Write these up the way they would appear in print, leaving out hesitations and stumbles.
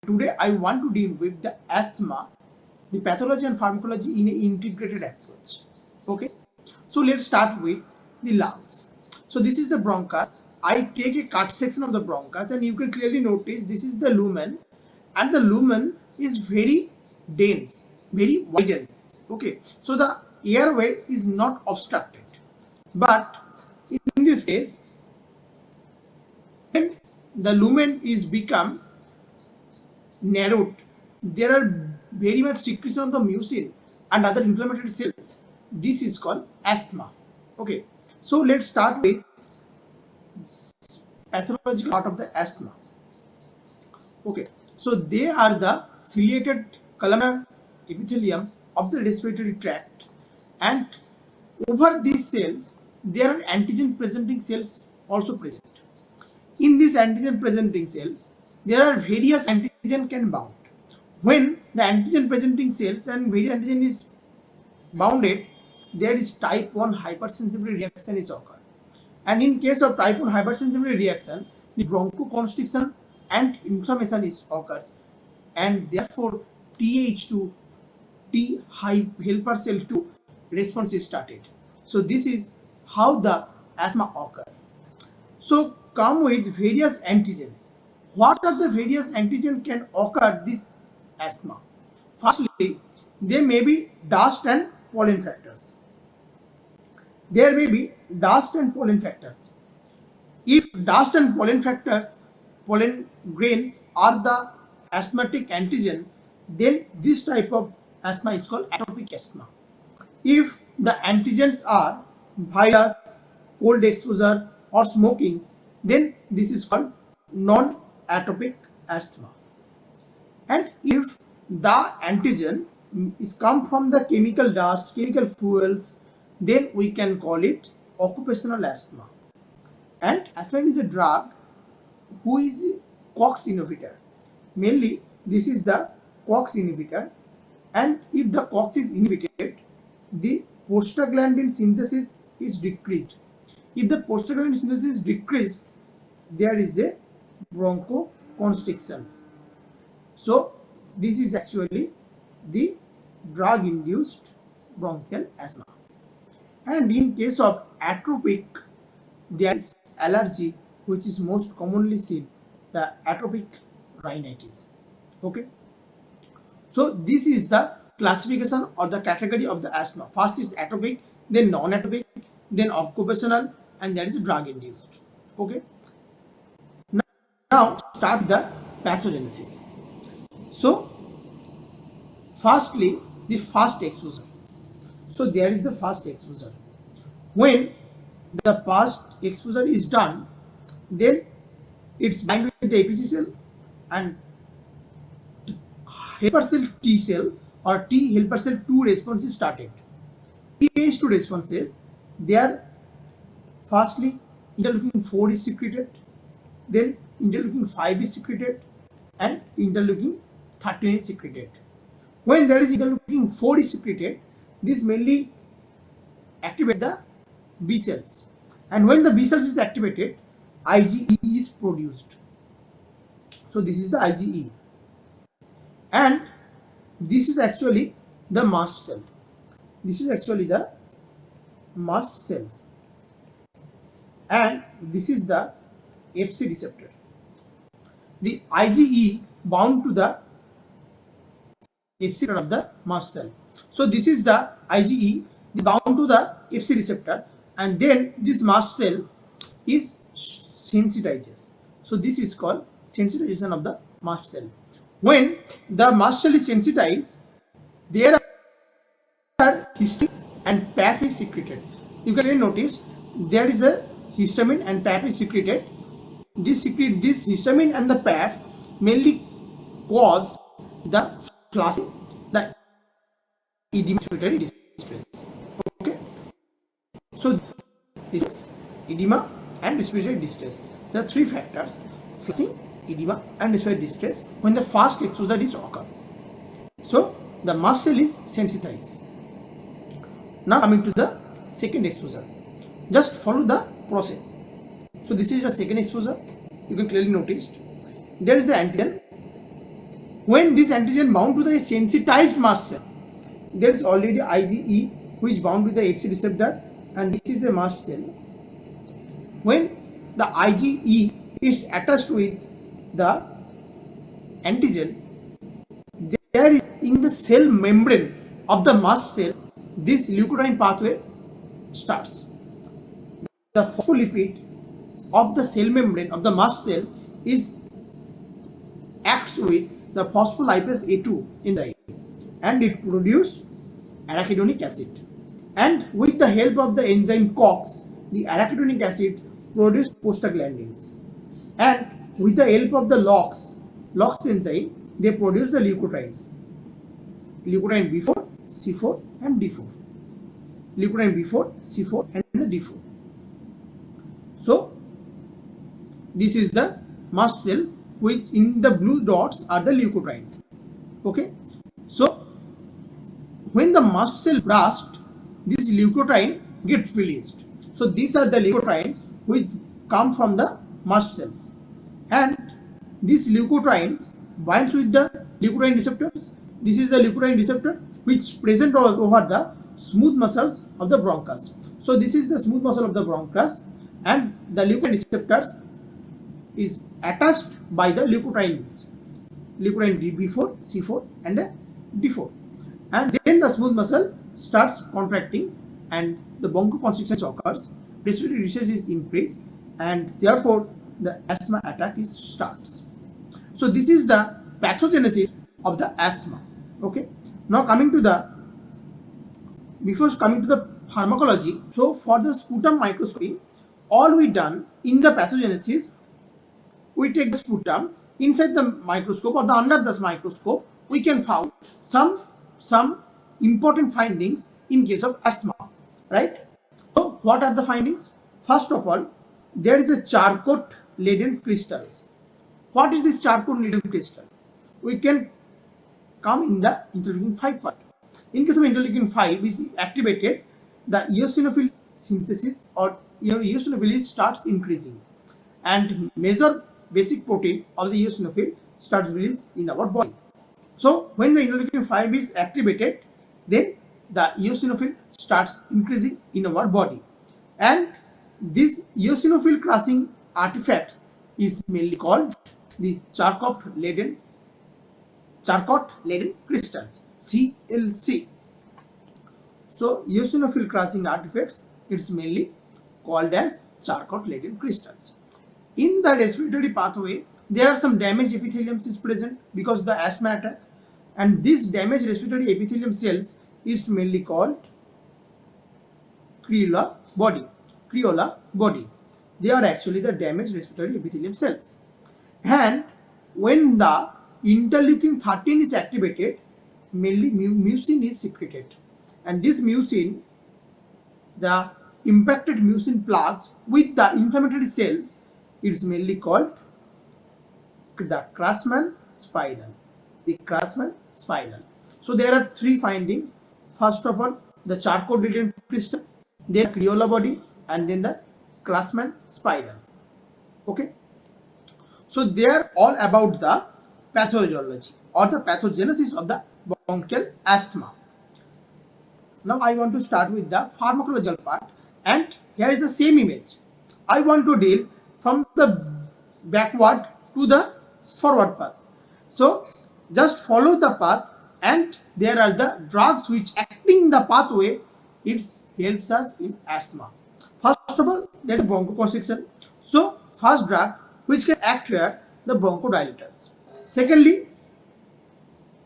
Today I want to deal with the asthma, the pathology and pharmacology in an integrated approach. Okay, so let's start with the lungs. So this is the bronchus. I take a cut section of the bronchus and you can clearly notice this is the lumen, and the lumen is very dense, very widened. Okay, so the airway is not obstructed. But in this case, when the lumen is become narrowed, there are very much secretion of the mucin and other inflammatory cells. This is called asthma. Okay, so let's start with pathological part of the asthma. Okay, so they are the ciliated columnar epithelium of the respiratory tract, and over these cells there are antigen presenting cells also present. In these antigen presenting cells, there are various antigen can bound. When the antigen presenting cells and various antigen is bounded, there is type 1 hypersensitivity reaction is occurred. And in case of type 1 hypersensitivity reaction, the bronchoconstriction and inflammation is occurs, and therefore Th2 T helper cell 2 response is started. So this is how the asthma occur. So come with various antigens. What are the various antigen can occur this asthma? Firstly, there may be dust and pollen factors. There may be dust and pollen factors. If dust and pollen factors, pollen grains are the asthmatic antigen, then this type of asthma is called atopic asthma. If the antigens are virus, cold exposure or smoking, then this is called non-atopic asthma. And if the antigen is come from the chemical dust, chemical fuels, then we can call it occupational asthma. And aspirin is a drug who is COX inhibitor. Mainly this is the COX inhibitor, and if the COX is inhibited, the prostaglandin synthesis is decreased. If the prostaglandin synthesis is decreased, there is a bronchoconstrictions. So this is actually the drug induced bronchial asthma. And in case of atopic, there is allergy which is most commonly seen, the atopic rhinitis. Okay, so this is the classification or the category of the asthma. First is atopic, then non-atopic, then occupational, and that is drug induced. Okay, now start the pathogenesis. So firstly, the first exposure. So there is the first exposure. When the first exposure is done, then it's bind with the APC cell and helper cell T cell or T helper cell 2 response is started. Th2 responses, they are firstly interleukin 4 is secreted, then interleukin 5 is secreted, and interleukin 13 is secreted. When there is interleukin 4 is secreted, this mainly activate the B cells, and when the B cells is activated, IgE is produced. So this is the IgE, and this is actually the mast cell. This is actually the mast cell, and this is the Fc receptor. The IgE bound to the Fc receptor of the mast cell. So this is the IgE bound to the Fc receptor, and then this mast cell is sensitizes. So this is called sensitization of the mast cell. When the mast cell is sensitized, there are histamine and PAF is secreted. You can notice there is a histamine and PAF is secreted. This histamine and the PAF mainly cause the flushing, the edema, respiratory distress. Okay, so this edema and respiratory distress, the three factors: flushing, edema, and respiratory distress when the first exposure is occur. So the mast cell is sensitized. Now coming to the second exposure, just follow the process. So this is the second exposure. You can clearly notice there is the antigen when this antigen bound to the sensitized mast cell, there is already IgE which bound with the Fc receptor, and this is a mast cell. When the IgE is attached with the antigen, there is in the cell membrane of the mast cell, this leukotriene pathway starts. The phospholipid of the cell membrane of the mast cell is acts with the phospholipase A2 enzyme, and it produces arachidonic acid. And with the help of the enzyme COX, the arachidonic acid produces prostaglandins. And with the help of the LOX enzyme, they produce the leukotrienes. Leukotriene B4, C4 and D4. Leukotriene B4, C4 and the D4. So this is the mast cell, which in the blue dots are the leukotrienes. Okay. So when the mast cell bursts, this leukotriene gets released. So these are the leukotrienes which come from the mast cells, and these leukotrienes binds with the leukotriene receptors. This is the leukotriene receptor which present over the smooth muscles of the bronchus. So this is the smooth muscle of the bronchus, and the leukotriene receptors is attached by the leukotriene B4, C4 and D4, and then the smooth muscle starts contracting and the bronchoconstriction occurs, respiratory distress is increased, and therefore the asthma attack starts. So this is the pathogenesis of the asthma. Okay. Now before coming to the pharmacology, so for the sputum microscopy, all we done in the pathogenesis, we take the sputum inside the microscope or under the microscope, we can find some important findings in case of asthma, right? So what are the findings? First of all, there is a Charcot Leyden crystals. What is this Charcot Leyden crystal? We can come in the interleukin 5 part. In case of interleukin 5 is activated, the eosinophil synthesis or eosinophil starts increasing, and major basic protein of the eosinophil starts released in our body. So when the interleukin 5 is activated, then the eosinophil starts increasing in our body, and these eosinophil crossing artifacts is mainly called the Charcot Leyden crystals, CLC. So eosinophil crossing artifacts, it's mainly called as Charcot Leyden crystals. In the respiratory pathway, there are some damaged epithelium is present because of the asthma attack, and this damaged respiratory epithelium cells is mainly called Crayola body. They are actually the damaged respiratory epithelium cells. And when the interleukin 13 is activated, mainly mucin is secreted, and this mucin, the impacted mucin plugs with the inflammatory cells, it's mainly called the Craftsman spiral. The Craftsman spiral. So there are three findings. First of all, the Charcot Leyden crystal, then Crayola body, and then the Craftsman spiral. Okay. So they are all about the pathology or the pathogenesis of the bronchial asthma. Now I want to start with the pharmacological part, and here is the same image. I want to deal from the backward to the forward path. So just follow the path, and there are the drugs which acting the pathway, it helps us in asthma. First of all, there is bronchoconstriction. So first drug which can act here, the bronchodilators. Secondly,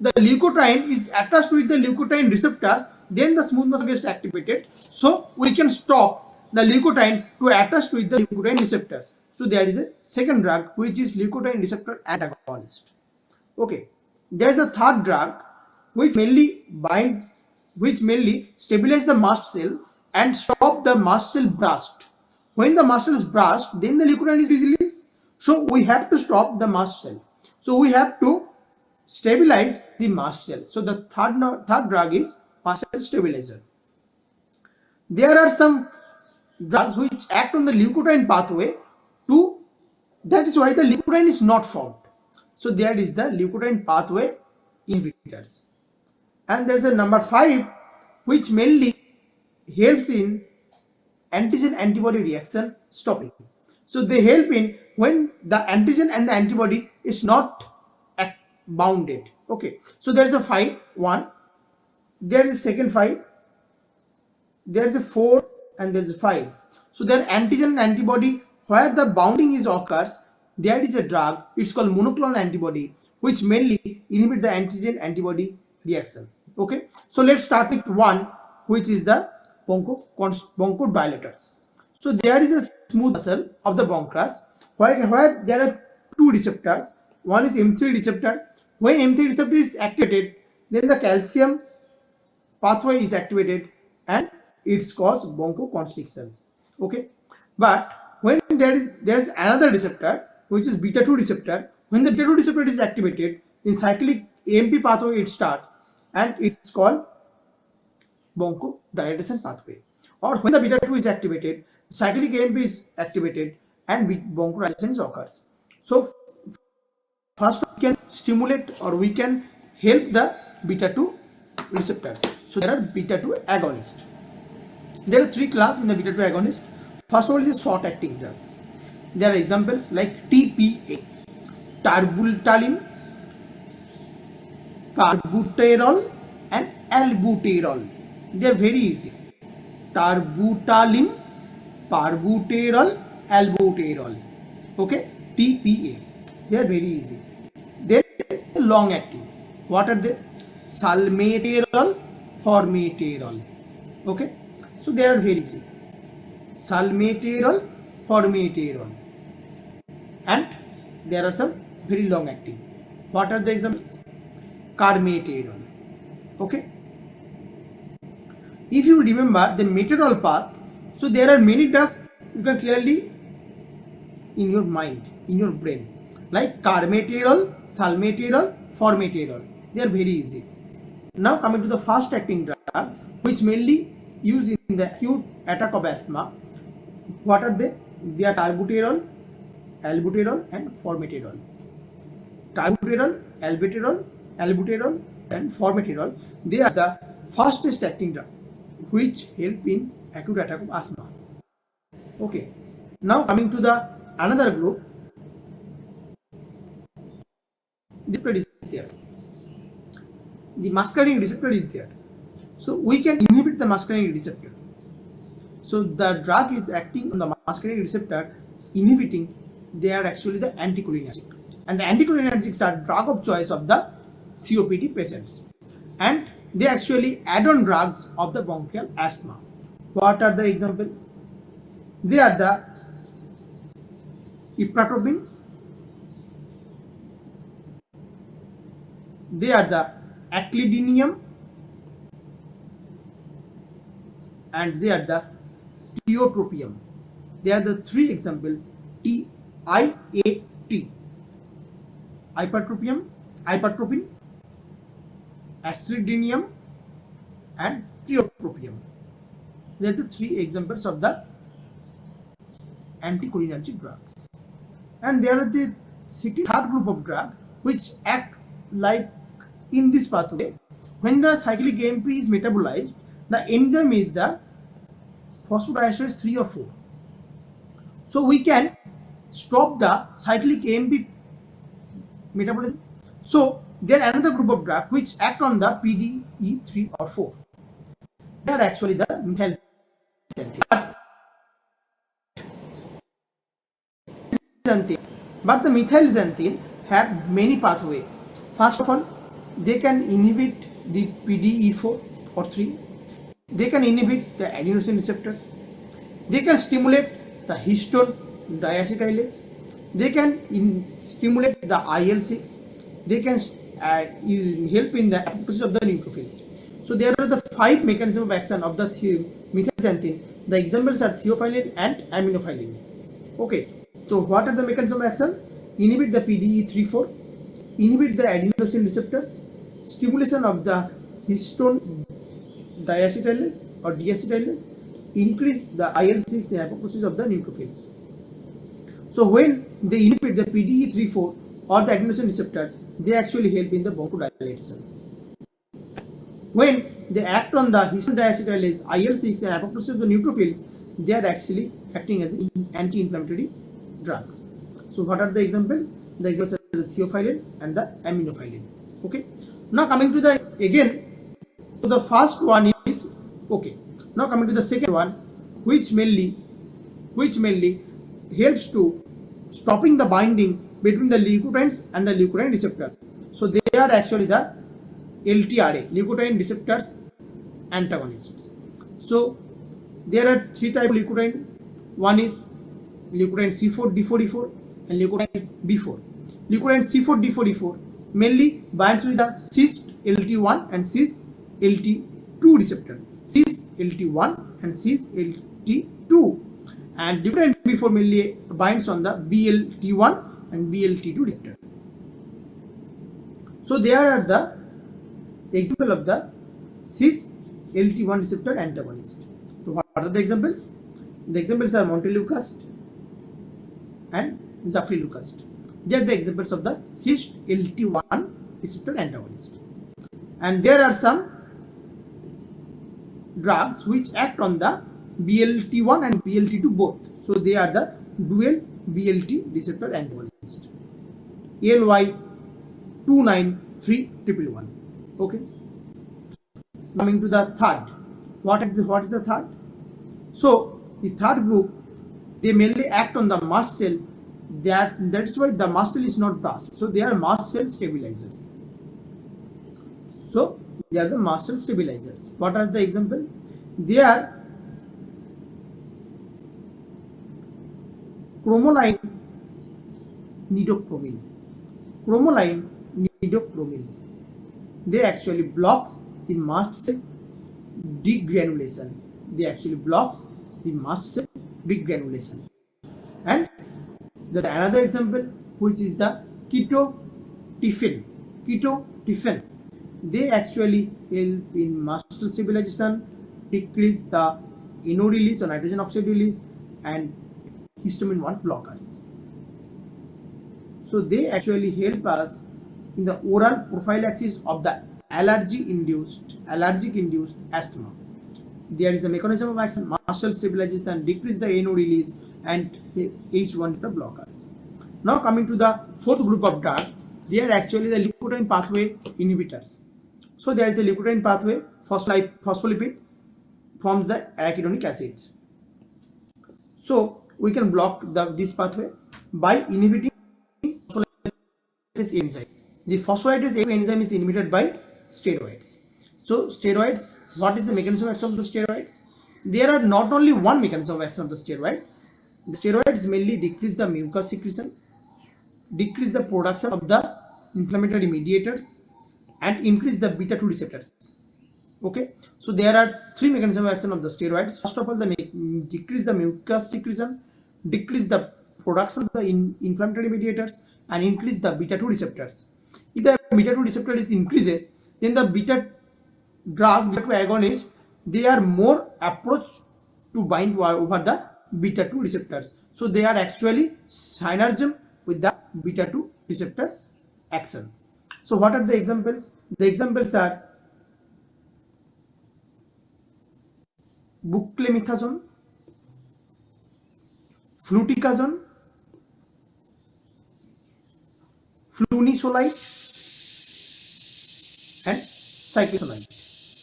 the leukotriene is attached with the leukotriene receptors, then the smooth muscle gets activated, so we can stop the leukotriene to attach with the leukotriene receptors. So there is a second drug which is leukotriene receptor antagonist. Okay, there is a third drug which mainly stabilize the mast cell and stop the mast cell burst. When the mast cell is burst, then the leukotriene is released. So we have to stop the mast cell. So we have to stabilize the mast cell. So the third drug is mast cell stabilizer. There are some drugs which act on the leukotriene pathway that is why the leukotriene is not formed. So that is the leukotriene pathway inhibitors. And there is a number 5, which mainly helps in antigen antibody reaction stopping. So they help in when the antigen and the antibody is not bounded. Okay, so there is a 5, 1, there is a second 5, there is a 4, and there is a 5. So there antigen and antibody where the bounding is occurs, there is a drug, it's called monoclonal antibody, which mainly inhibit the antigen antibody reaction. Okay, so let's start with 1, which is the bronchodilators. So there is a smooth muscle of the bronchus where there are 2 receptors. One is M3 receptor. When M3 receptor is activated, then the calcium pathway is activated and it's cause bronchoconstrictions. Okay, but when there is another receptor, which is beta 2 receptor. When the beta 2 receptor is activated, in cyclic AMP pathway it starts, and it's called bronchodilation pathway. Or when the beta 2 is activated, cyclic AMP is activated and bronchodilation occurs. So first we can stimulate or we can help the beta 2 receptors. So there are beta 2 agonists. There are 3 classes in the beta 2 agonist. First one is short acting drugs. There are examples like TPA, terbutaline, carbuterol, and albuterol. They are very easy. Terbutaline, carbuterol, albuterol. Okay, TPA. They are very easy. They are long acting. What are they? Salmeterol, formoterol. Okay, so they are very easy. Salmeterol, formoterol. And there are some very long acting. What are the examples? Carmeterol. Okay. If you remember the meterol path, so there are many drugs you can clearly in your mind, in your brain, like carmeterol, salmeterol, formoterol. They are very easy. Now coming to the fast acting drugs, which mainly used in the acute attack of asthma. What are they? They are albuterol, and formoterol. Albuterol, albuterol, and formoterol. They are the fastest acting drug which help in acute attack of asthma. Okay. Now coming to the another group. This is there. The muscarinic receptor is there. So we can inhibit the muscarinic receptor. So the drug is acting on the muscarinic receptor, inhibiting. They are actually the anticholinergic, and the anticholinergics are drug of choice of the COPD patients, and they actually add-on drugs of the bronchial asthma. What are the examples? They are the ipratopin, they are the aclidinium, and they are the tiotropium. They are the 3 examples. TIAT, ipratopin, aclidinium, and tiotropium. They are the 3 examples of the anticholinergic drugs. And there are the third group of drugs which act like in this pathway. When the cyclic AMP is metabolized, the enzyme is the phosphodiesterase 3 or 4. So we can stop the cyclic AMP metabolism. So there are another group of drugs which act on the PDE 3 or 4. They are actually the methylxanthine. But the methylxanthine have many pathways. First of all, they can inhibit the PDE4 or 3. They can inhibit the adenosine receptor. They can stimulate the histone deacetylase. They can stimulate the IL-6. They can help in the apoptosis of the neutrophils. So there are the 5 mechanisms of action of the methylxanthine. The examples are theophylline and aminophylline. Okay. So what are the mechanisms of actions? Inhibit the PDE3/4, inhibit the adenosine receptors, stimulation of the histone deacetylase or deacetylase, increase the IL-6 in apoptosis of the neutrophils. So when they inhibit the PDE3/4, or the adenosine receptor, they actually help in the bronchodilation. When they act on the histone deacetylase IL-6 and apoptosis of the neutrophils, they are actually acting as anti-inflammatory drugs. So what are the examples? The examples are the theophylline and the aminophylline. Okay. Now coming to the again, so the first one is okay. Now coming to the second one, which mainly helps to stopping the binding between the leukotrienes and the leukotriene receptors. So they are actually the LTRA, leukotriene receptors antagonists. So there are three types of leukotriene. One is leukotriene C4 D4E4 and leukotriene B4. Leukotriene C4 D4E4 mainly binds with the cis-LT1 and cis-LT2 receptor. Cis-LT1 and cis-LT2, and leukotriene B4 mainly binds on the BLT1 and BLT2 receptor. So there are the example of the cis-LT1 receptor antagonist. So what are the examples? The examples are montelukast and zafrilukast. They are the examples of the cis-LT1 receptor antagonist. And there are some drugs which act on the BLT1 and BLT2 both. So they are the dual BLT receptor antagonist. LY29311. Okay. Coming to the third, what is the third? So the third group, they mainly act on the mast cell. That's why the mast cell is not burst. So they are mast cell stabilizers. So they are the mast cell stabilizers. What are the example? They are chromoline nidochromil. Chromoline nidochromil. They actually blocks the mast cell degranulation. They actually blocks the mast cell degranulation. And there's another example which is the ketotifen. Ketotifen. They actually help in mast cell stabilization, decrease the NO release or nitrogen oxide release, and histamine 1 blockers. So they actually help us in the oral prophylaxis of the allergic induced asthma. There is a mechanism of action, mast cell stabilization, decrease the NO release, and H1 blockers. Now coming to the fourth group of drug, they are actually the leukotriene pathway inhibitors. So there is the leukotriene pathway phospholipid from the arachidonic acid. So we can block this pathway by inhibiting phospholipase enzyme. The phospholipase enzyme is inhibited by steroids. So steroids, what is the mechanism of action of the steroids? There are not only one mechanism of action of the steroid. The steroids mainly decrease the mucus secretion, decrease the production of the inflammatory mediators, and increase the beta 2 receptors. Okay, so there are three mechanisms of action of the steroids. First of all, they decrease the mucus secretion, decrease the production of the inflammatory mediators, and increase the beta 2 receptors. If the beta 2 receptor is increases, then the beta 2 agonist, they are more approach to bind over the beta 2 receptors. So they are actually synergism with the beta 2 receptor action. So what are the examples? The examples are buclemifazone, fluticasone, flunisolide, and cyclosolide.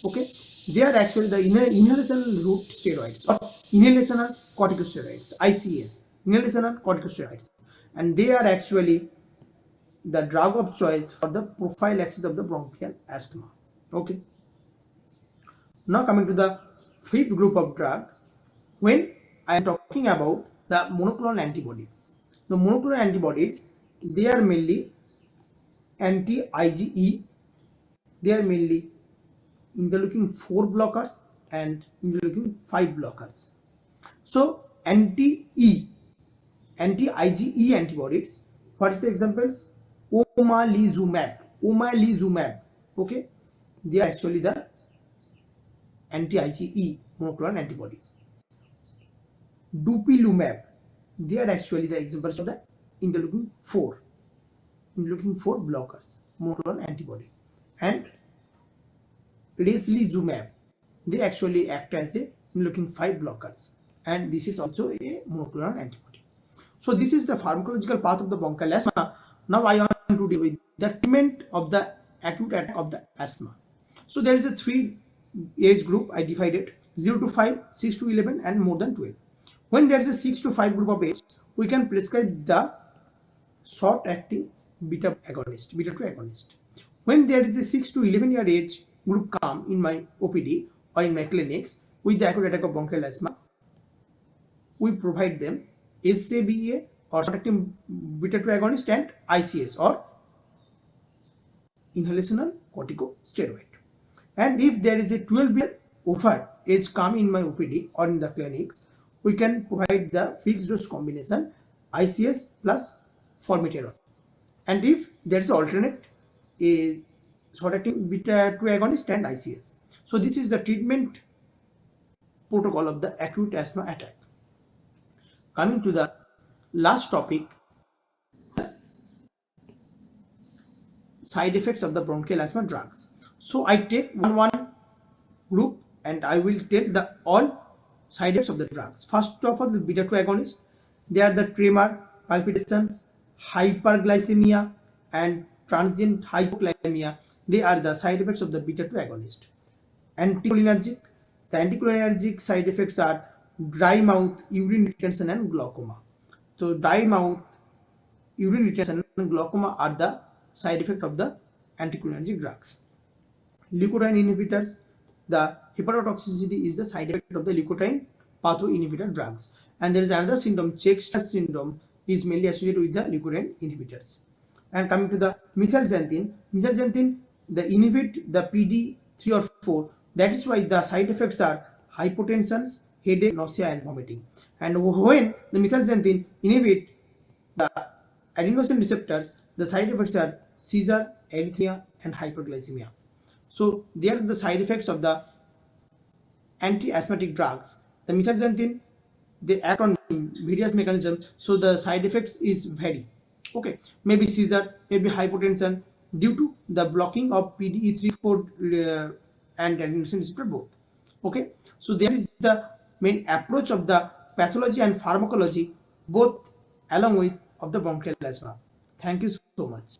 Okay, they are actually the inhalational route steroids or inhalational corticosteroids, ICS, inhalational corticosteroids, and they are actually the drug of choice for the prophylaxis of the bronchial asthma. Okay. Now coming to the fifth group of drug, when I am talking about the monoclonal antibodies. The monoclonal antibodies, they are mainly anti-IgE. They are mainly interleukin 4 blockers and interleukin 5 blockers. So anti-IgE antibodies, what is the examples? Omalizumab. Okay, they are actually the anti-IgE monoclonal antibody. Dupilumab, they are actually the examples of the interleukin 4. interleukin-4 blockers, monoclonal antibody, and reslizumab. They actually act as a interleukin-5 blockers, and this is also a monoclonal antibody. So this is the pharmacological path of the bronchial asthma. Now I want to deal with the treatment of the acute attack of the asthma. So there is a 3 age group I divided: 0 to 5, 6 to 11, and more than 12. When there is a 6 to 5 group of age, we can prescribe the short acting beta 2 agonist. When there is a 6 to 11 year age group come in my OPD or in my clinics with the acute attack of bronchial asthma, we provide them SABA or short acting beta 2 agonist and ICS or inhalational corticosteroid. And if there is a 12 year over age come in my OPD or in the clinics, we can provide the fixed dose combination ICS plus formoterol. And if there is alternate, a short acting beta 2 agonist and ICS. So this is the treatment protocol of the acute asthma attack. Coming to the last topic, side effects of the bronchial asthma drugs. So I take one group and I will tell the all side effects of the drugs. First of all, the beta 2 agonist. They are the tremor, palpitations, hyperglycemia, and transient hypokalemia. They are the side effects of the beta 2 agonist. Anticholinergic. The anticholinergic side effects are dry mouth, urine retention, and glaucoma. So dry mouth, urine retention, and glaucoma are the side effect of the anticholinergic drugs. Leukotriene inhibitors. The hepatotoxicity is the side effect of the leukotriene pathway inhibitor drugs. And there is another syndrome, Chester syndrome, is mainly associated with the leukotriene inhibitors. And coming to the methylxanthine, they inhibit the PD3 or 4. That is why the side effects are hypotension, headache, nausea, and vomiting. And when the methylxanthine inhibit the adenosine receptors, the side effects are seizure, arrhythmia, and hyperglycemia. So they are the side effects of the anti-asthmatic drugs. The methylxanthine, they act on various mechanisms, so the side effects is vary. Okay, maybe seizure, maybe hypotension due to the blocking of PDE3/4 and adenosine receptor both. Okay, so there is the main approach of the pathology and pharmacology both along with of the bronchial asthma. Thank you so much.